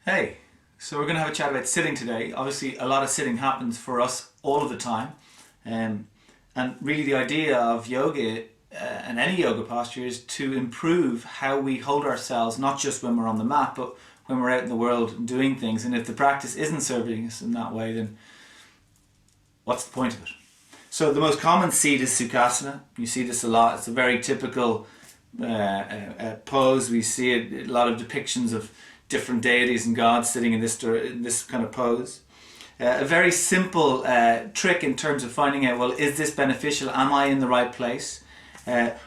Hey, so we're going to have a chat about sitting today. Obviously, a lot of sitting happens for us all of the time. Um, and really, the idea of yoga and any yoga posture is to improve how we hold ourselves, not just when we're on the mat, but when we're out in the world doing things. And if the practice isn't serving us in that way, then what's the point of it? So, the most common seat is Sukhasana. You see this a lot. It's a very typical pose. We see it, a lot of depictions of different deities and gods sitting in this kind of pose. A very simple trick in terms of finding out, well, is this beneficial? Am I in the right place?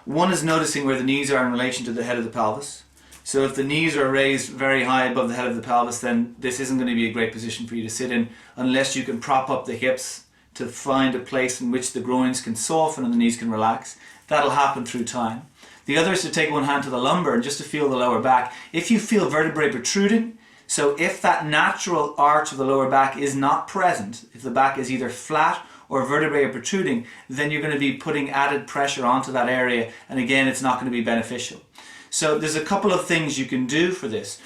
One is noticing where the knees are in relation to the head of the pelvis. So if the knees are raised very high above the head of the pelvis, then this isn't going to be a great position for you to sit in unless you can prop up the hips to find a place in which the groins can soften and the knees can relax. That'll happen through time. The other is to take one hand to the lumbar and just to feel the lower back. If you feel vertebrae protruding, so if that natural arch of the lower back is not present, if the back is either flat or vertebrae are protruding, then you're going to be putting added pressure onto that area, and again, it's not going to be beneficial. So there's a couple of things you can do for this.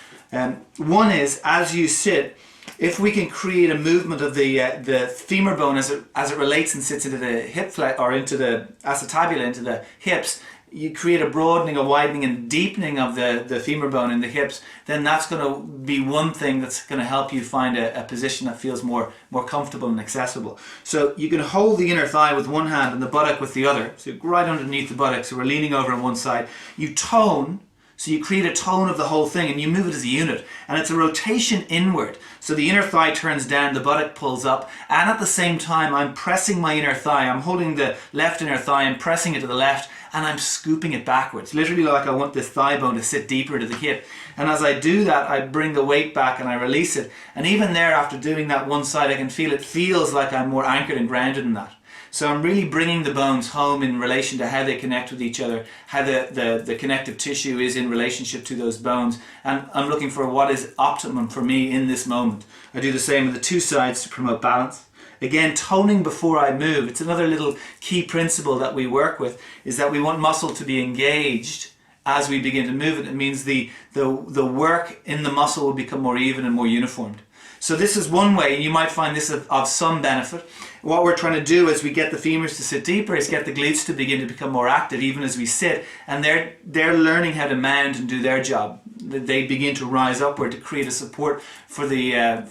One is, as you sit, if we can create a movement of the femur bone as it relates and sits into the hip flexor or into the acetabula, into the hips, you create a broadening, a widening and deepening of the femur bone in the hips, then that's going to be one thing that's going to help you find a position that feels more comfortable and accessible. So you can hold the inner thigh with one hand and the buttock with the other, so right underneath the buttock, so we're leaning over on one side. You tone, so you create a tone of the whole thing and you move it as a unit, and it's a rotation inward. So the inner thigh turns down, the buttock pulls up, and at the same time I'm pressing my inner thigh. I'm holding the left inner thigh and pressing it to the left, and I'm scooping it backwards, literally like I want this thigh bone to sit deeper into the hip. And as I do that, I bring the weight back and I release it. And even there, after doing that one side, I can feel it feels like I'm more anchored and grounded in that. So I'm really bringing the bones home in relation to how they connect with each other, how the connective tissue is in relationship to those bones. And I'm looking for what is optimum for me in this moment. I do the same with the two sides to promote balance. Again, toning before I move. It's another little key principle that we work with, is that we want muscle to be engaged as we begin to move it. It means the work in the muscle will become more even and more uniformed. So this is one way, and you might find this of some benefit. What we're trying to do as we get the femurs to sit deeper is get the glutes to begin to become more active even as we sit, and they're learning how to mount and do their job. They begin to rise upward to create a support for the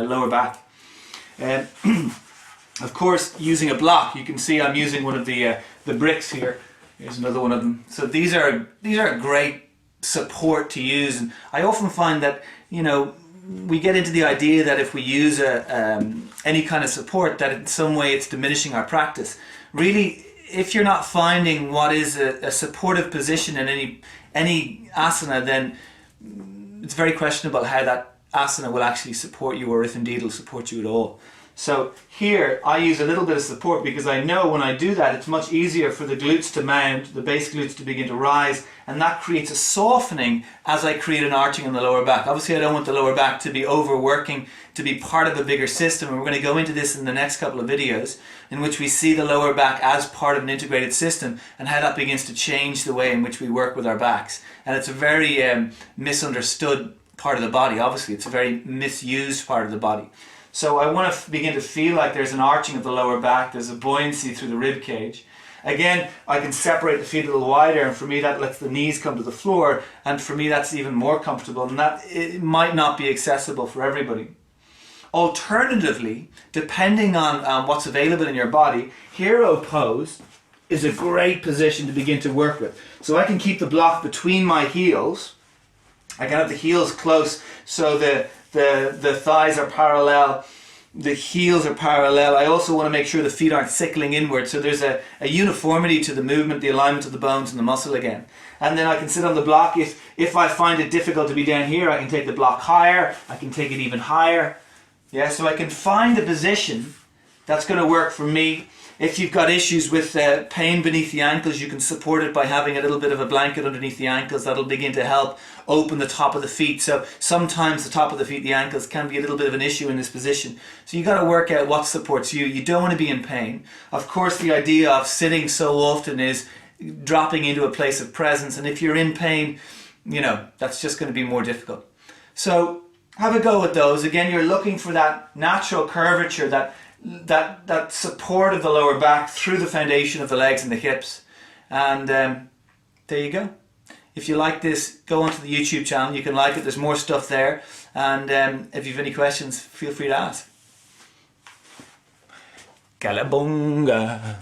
lower back. Of course, using a block, you can see I'm using one of the bricks here. Here's another one of them. So these are a great support to use, and I often find that, you know, we get into the idea that if we use any kind of support, that in some way it's diminishing our practice. Really, if you're not finding what is a supportive position in any asana, then it's very questionable how that asana will actually support you, or if indeed it'll support you at all. So here I use a little bit of support because I know when I do that it's much easier for the glutes to mount, the base glutes to begin to rise, and that creates a softening as I create an arching in the lower back. Obviously I don't want the lower back to be overworking, to be part of a bigger system, and we're going to go into this in the next couple of videos in which we see the lower back as part of an integrated system and how that begins to change the way in which we work with our backs. And it's a very misunderstood part of the body. Obviously it's a very misused part of the body. So I want to begin to feel like there's an arching of the lower back, there's a buoyancy through the rib cage. Again, I can separate the feet a little wider, and for me that lets the knees come to the floor, and for me that's even more comfortable, and that it might not be accessible for everybody. Alternatively, depending on what's available in your body, hero pose is a great position to begin to work with. So I can keep the block between my heels. I can have the heels close so the thighs are parallel, the heels are parallel. I also want to make sure the feet aren't sickling inward, so there's a uniformity to the movement, the alignment of the bones and the muscle again. And then I can sit on the block. If I find it difficult to be down here, I can take the block higher, I can take it even higher. Yeah, so I can find a position that's going to work for me. If you've got issues with pain beneath the ankles, you can support it by having a little bit of a blanket underneath the ankles. That'll begin to help open the top of the feet. So sometimes the top of the feet, the ankles, can be a little bit of an issue in this position. So you got to work out what supports you. You don't want to be in pain. Of course, the idea of sitting so often is dropping into a place of presence. And if you're in pain, you know, that's just going to be more difficult. So have a go with those. Again, you're looking for that natural curvature, that support of the lower back through the foundation of the legs and the hips. And there you go. If you like this, go onto the YouTube channel. You can like it. There's more stuff there. And if you have any questions, feel free to ask. Calabunga.